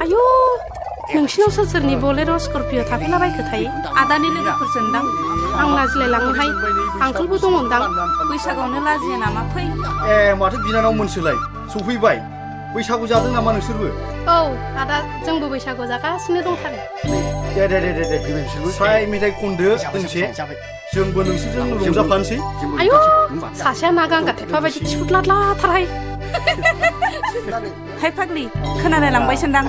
आयौ नोंसिनाव सोर सोरनि बलेर' स्करपिय' थाफैलाबायखो थायो आदानि लोगोफोरजोंदां आं लाजिलायलाङोहाय आंखोलबो दङदां बैसागोआवनो लाजिया नामा फै ए माथो बिनानाव मोनसोलाय सफैबाय बैसागु जादों नामा नोंसोरबो औ आदा जोंबो बैसागु जागासिनो दंथारो दे स्राय मेथाइ खनदो दोंसे जोंबो नोंसोरजों रंजाफानोसै आयौ सासेया ना गांगा थेफा बायदि थिफुदलादलाथारहाय हाय फाग्लि खोनालाय लांबाय सानदां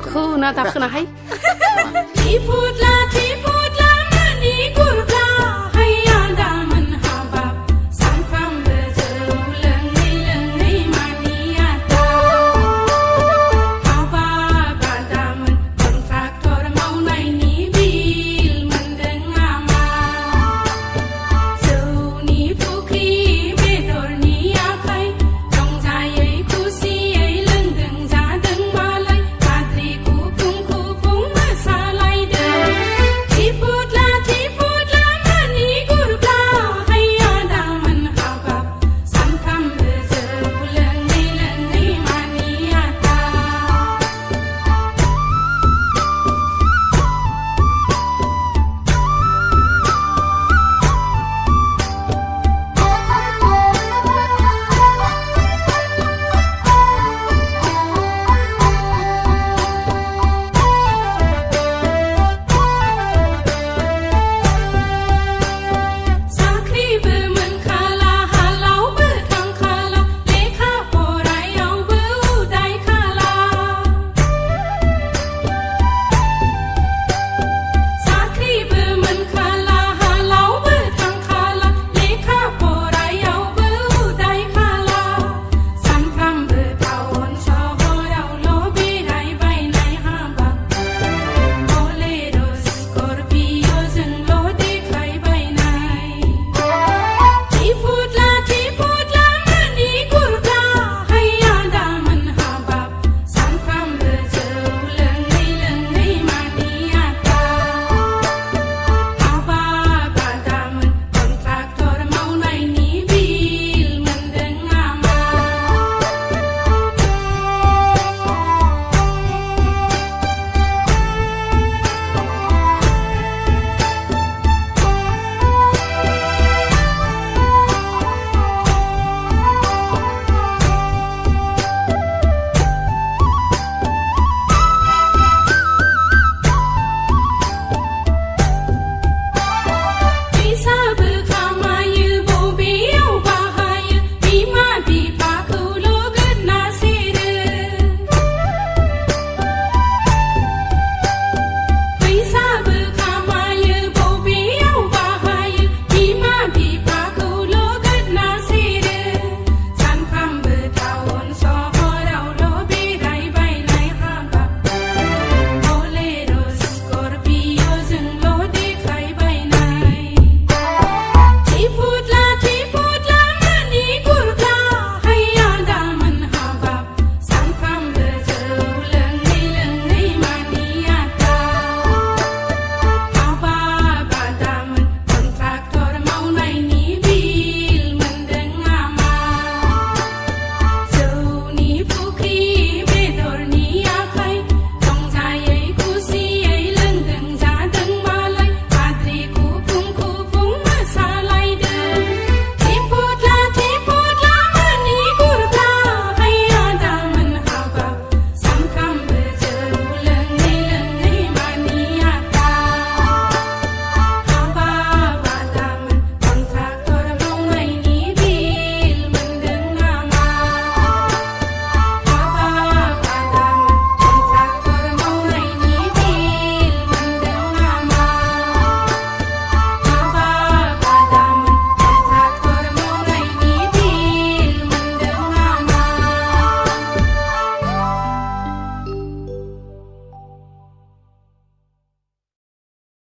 खोना दा खोनाहाय थिफुदला थिफुदला मानि गुरब्ला